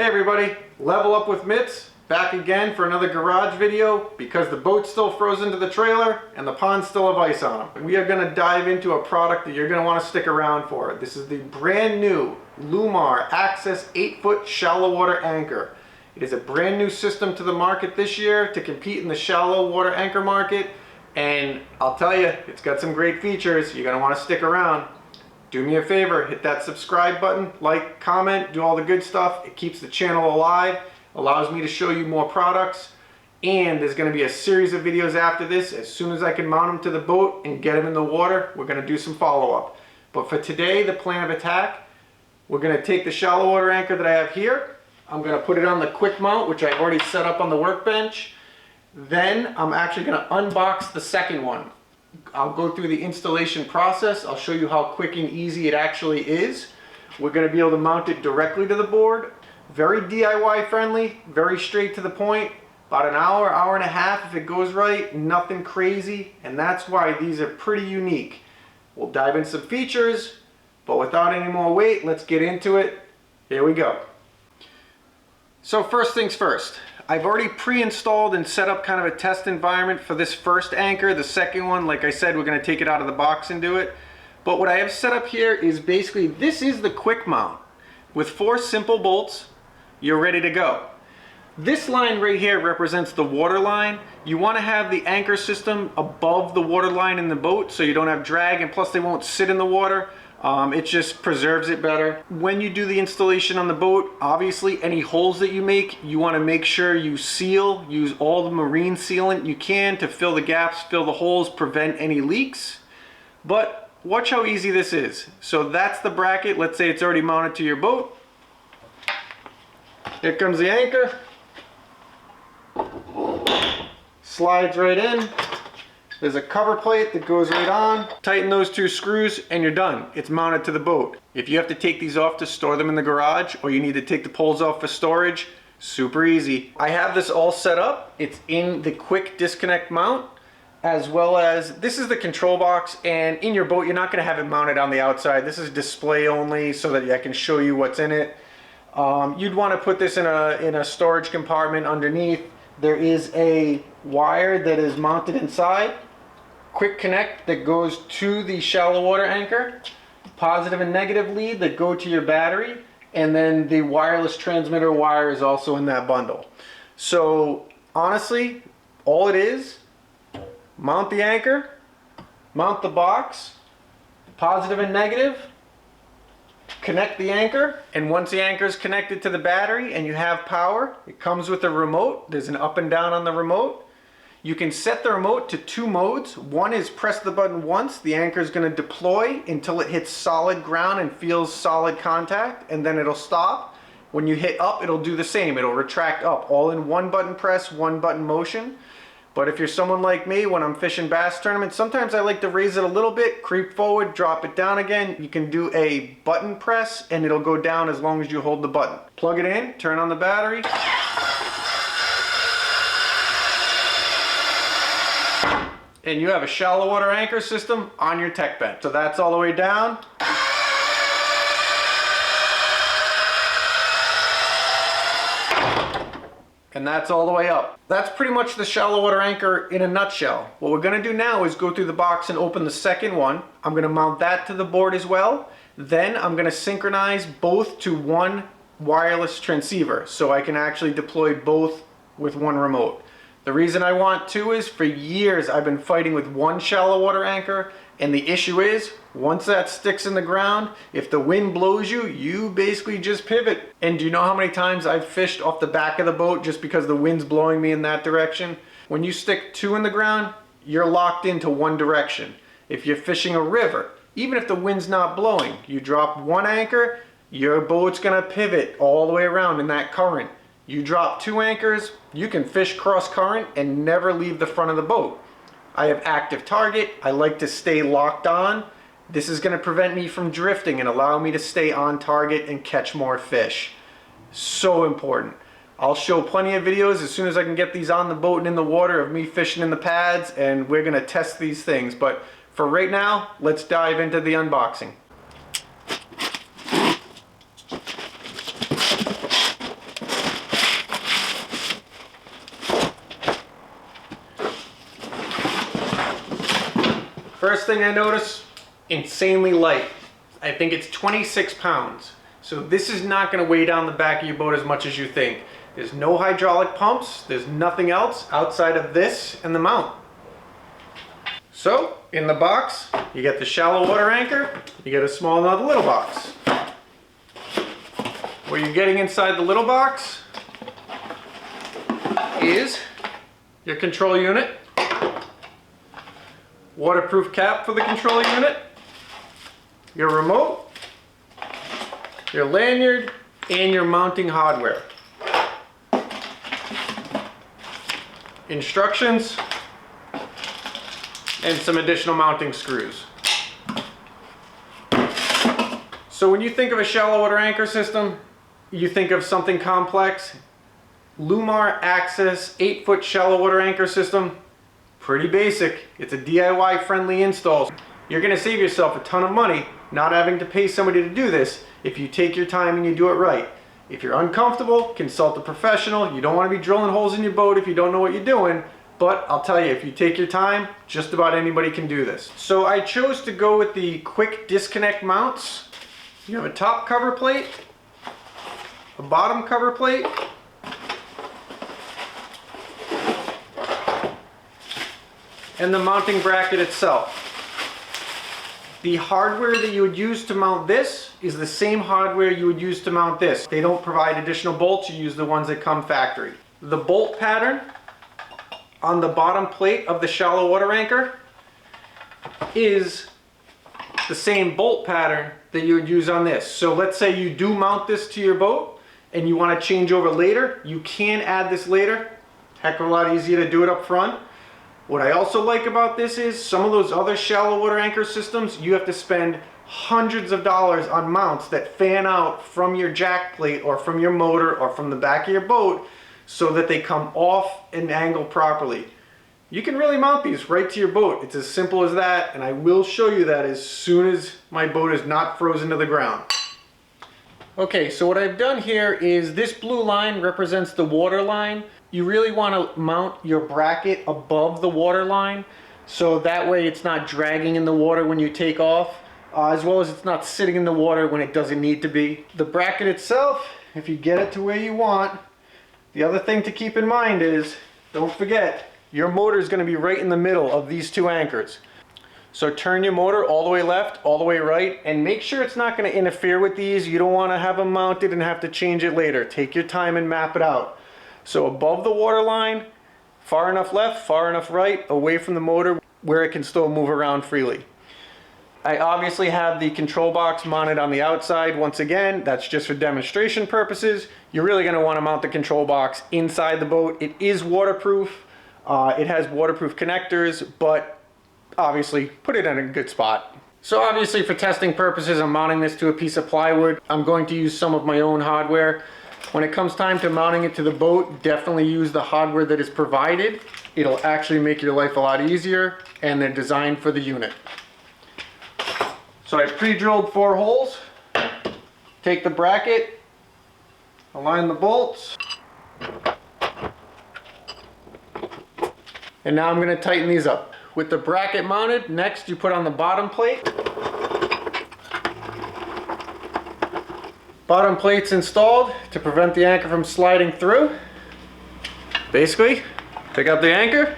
Hey everybody, Level Up with Mitz, back again for another garage video because the boat's still frozen to the trailer and the pond's still have ice on them. We are going to dive into a product that you're going to want to stick around for. This is the brand new Lewmar Axis 8-foot shallow water anchor. It is a brand new system to the market this year to compete in the shallow water anchor market, and I'll tell you, it's got some great features. You're going to want to stick around. Do me a favor, hit that subscribe button, like, comment, do all the good stuff. It keeps the channel alive, allows me to show you more products, and there's going to be a series of videos after this. As soon as I can mount them to the boat and get them in the water, we're going to do some follow-up. But for today, the plan of attack, we're going to take the shallow water anchor that I have here. I'm going to put it on the quick mount, which I've already set up on the workbench. Then I'm actually going to unbox the second one. I'll go through the installation process. I'll show you how quick and easy it actually is. We're going to be able to mount it directly to the board. Very DIY friendly, very straight to the point. About an hour, hour and a half if it goes right, nothing crazy, and that's why these are pretty unique. We'll dive into some features, but without any more wait, let's get into it. Here we go. So first things first. I've already pre-installed and set up kind of a test environment for this first anchor. The second one, like I said, we're going to take it out of the box and do it. But what I have set up here is basically, this is the quick mount. With 4 simple bolts, you're ready to go. This line right here represents the water line. You want to have the anchor system above the water line in the boat so you don't have drag, and plus they won't sit in the water. It just preserves it better. When you do the installation on the boat, obviously any holes that you make, you want to make sure you seal, use all the marine sealant you can to fill the gaps, fill the holes, prevent any leaks. But watch how easy this is. So that's the bracket. Let's say it's already mounted to your boat. Here comes the anchor. Slides right in. There's a cover plate that goes right on. Tighten those 2 screws and you're done. It's mounted to the boat. If you have to take these off to store them in the garage, or you need to take the poles off for storage, super easy. I have this all set up. It's in the quick disconnect mount, as well as this is the control box, and in your boat you're not going to have it mounted on the outside. This is display only so that I can show you what's in it. You'd want to put this in a storage compartment underneath. There is a wire that is mounted inside. Quick connect that goes to the shallow water anchor, positive and negative lead that go to your battery, and then the wireless transmitter wire is also in that bundle. So honestly, all it is, mount the anchor, mount the box, positive and negative, connect the anchor, and once the anchor is connected to the battery and you have power, it comes with a remote. There's an up and down on the remote. You can set the remote to 2 modes. One is press the button once, the anchor is going to deploy until it hits solid ground and feels solid contact, and then it'll stop. When you hit up, it'll do the same. It'll retract up, all in 1 button press, 1 button motion. But if you're someone like me, when I'm fishing bass tournaments, sometimes I like to raise it a little bit, creep forward, drop it down again. You can do a button press and it'll go down as long as you hold the button. Plug it in, turn on the battery. And you have a shallow water anchor system on your tech bench. So that's all the way down. And that's all the way up. That's pretty much the shallow water anchor in a nutshell. What we're going to do now is go through the box and open the second one. I'm going to mount that to the board as well. Then I'm going to synchronize both to 1 wireless transceiver so I can actually deploy both with 1 remote. The reason I want 2 is for years I've been fighting with 1 shallow water anchor, and the issue is once that sticks in the ground, if the wind blows you, you basically just pivot. And do you know how many times I've fished off the back of the boat just because the wind's blowing me in that direction? When you stick 2 in the ground, you're locked into 1 direction. If you're fishing a river, even if the wind's not blowing, you drop 1 anchor, your boat's gonna pivot all the way around in that current. You drop 2 anchors, you can fish cross current and never leave the front of the boat. I have active target. I like to stay locked on. This is going to prevent me from drifting and allow me to stay on target and catch more fish. So important. I'll show plenty of videos as soon as I can get these on the boat and in the water of me fishing in the pads, and we're going to test these things. But for right now, let's dive into the unboxing. First thing I notice, insanely light. I think it's 26 pounds. So this is not going to weigh down the back of your boat as much as you think. There's no hydraulic pumps, there's nothing else outside of this and the mount. So, in the box, you get the shallow water anchor, you get a small another little box. What you're getting inside the little box is your control unit, waterproof cap for the control unit, your remote, your lanyard, and your mounting hardware. Instructions, and some additional mounting screws. So when you think of a shallow water anchor system, you think of something complex. Lewmar Axis 8-foot shallow water anchor system, pretty basic. It's a DIY friendly install. You're gonna save yourself a ton of money not having to pay somebody to do this if you take your time and you do it right. If you're uncomfortable, consult a professional. You don't want to be drilling holes in your boat if you don't know what you're doing. But I'll tell you, if you take your time, just about anybody can do this. So I chose to go with the quick disconnect mounts. You have a top cover plate, a bottom cover plate, and the mounting bracket itself. The hardware that you would use to mount this is the same hardware you would use to mount this. They don't provide additional bolts, you use the ones that come factory. The bolt pattern on the bottom plate of the shallow water anchor is the same bolt pattern that you would use on this. So let's say you do mount this to your boat and you want to change over later, you can add this later. Heck of a lot easier to do it up front. What I also like about this is some of those other shallow water anchor systems, you have to spend hundreds of dollars on mounts that fan out from your jack plate or from your motor or from the back of your boat so that they come off and angle properly. You can really mount these right to your boat. It's as simple as that, and I will show you that as soon as my boat is not frozen to the ground. Okay, so what I've done here is this blue line represents the water line. You really want to mount your bracket above the water line so that way it's not dragging in the water when you take off, as well as it's not sitting in the water when it doesn't need to be. The bracket itself, if you get it to where you want, the other thing to keep in mind is, don't forget, your motor is going to be right in the middle of these two anchors. So turn your motor all the way left, all the way right, and make sure it's not going to interfere with these. You don't want to have them mounted and have to change it later. Take your time and map it out. So above the water line, far enough left, far enough right, away from the motor where it can still move around freely. I obviously have the control box mounted on the outside. Once again, that's just for demonstration purposes. You're really going to want to mount the control box inside the boat. It is waterproof. It has waterproof connectors, but obviously put it in a good spot. So obviously for testing purposes, I'm mounting this to a piece of plywood. I'm going to use some of my own hardware. When it comes time to mounting it to the boat, definitely use the hardware that is provided. It'll actually make your life a lot easier, and they're designed for the unit. So I pre-drilled 4 holes. Take the bracket, align the bolts, and now I'm going to tighten these up. With the bracket mounted, next you put on the bottom plate. Bottom plate's installed to prevent the anchor from sliding through. Basically, pick up the anchor,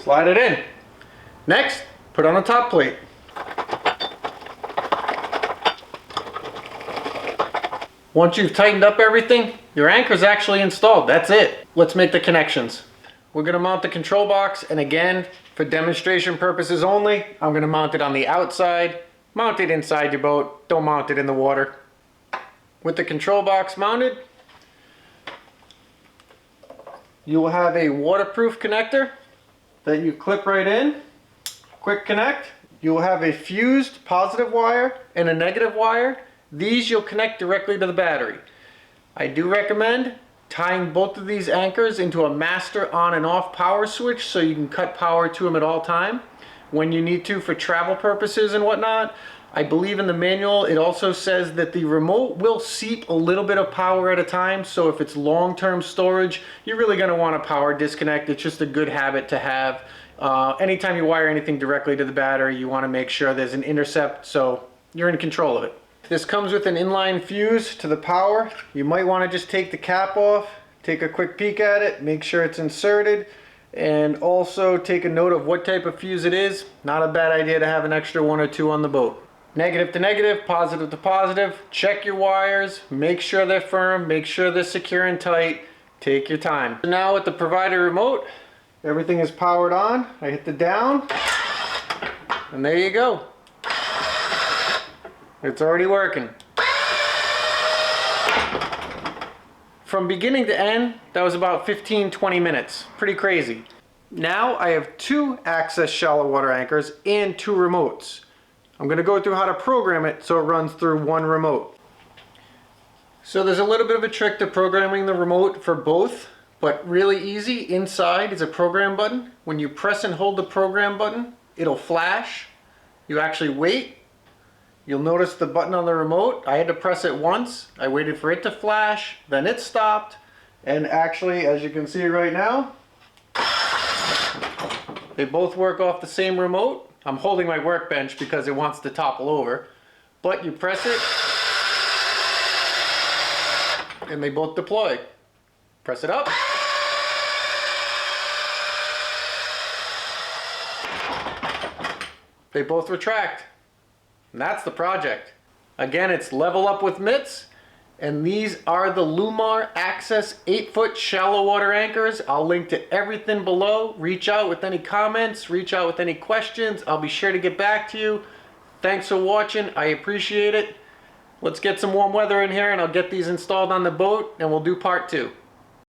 slide it in. Next, put on the top plate. Once you've tightened up everything, your anchor's actually installed. That's it. Let's make the connections. We're going to mount the control box, and again, for demonstration purposes only, I'm going to mount it on the outside. Mount it inside your boat, don't mount it in the water. With the control box mounted, you will have a waterproof connector that you clip right in. Quick connect. You will have a fused positive wire and a negative wire. These you'll connect directly to the battery. I do recommend tying both of these anchors into a master on and off power switch so you can cut power to them at all time when you need to for travel purposes and whatnot. I believe in the manual it also says that the remote will seep a little bit of power at a time, so if it's long-term storage, you're really going to want a power disconnect. It's just a good habit to have. Anytime you wire anything directly to the battery, you want to make sure there's an intercept so you're in control of it. This comes with an inline fuse to the power. You might want to just take the cap off, take a quick peek at it, make sure it's inserted, and also take a note of what type of fuse it is. Not a bad idea to have an extra one or two on the boat. Negative to negative, positive to positive. Check your wires, make sure they're firm, make sure they're secure and tight. Take your time. Now with the provider remote, everything is powered on. I hit the down, and there you go. It's already working. From beginning to end, that was about 15-20 minutes. Pretty crazy. Now I have 2 Access shallow water anchors and 2 remotes. I'm going to go through how to program it so it runs through one remote. So there's a little bit of a trick to programming the remote for both, but really easy. Inside is a program button. When you press and hold the program button, it'll flash. You actually wait. You'll notice the button on the remote. I had to press it once. I waited for it to flash, then it stopped. And actually, as you can see right now, they both work off the same remote. I'm holding my workbench because it wants to topple over. But you press it, and they both deploy. Press it up. They both retract. And that's the project. Again, it's Level Up with Mitz, and these are the Lewmar Axis 8-foot shallow water anchors. I'll link to everything below. Reach out with any comments, reach out with any questions. I'll be sure to get back to you. Thanks for watching. I appreciate it. Let's get some warm weather in here and I'll get these installed on the boat and we'll do part 2.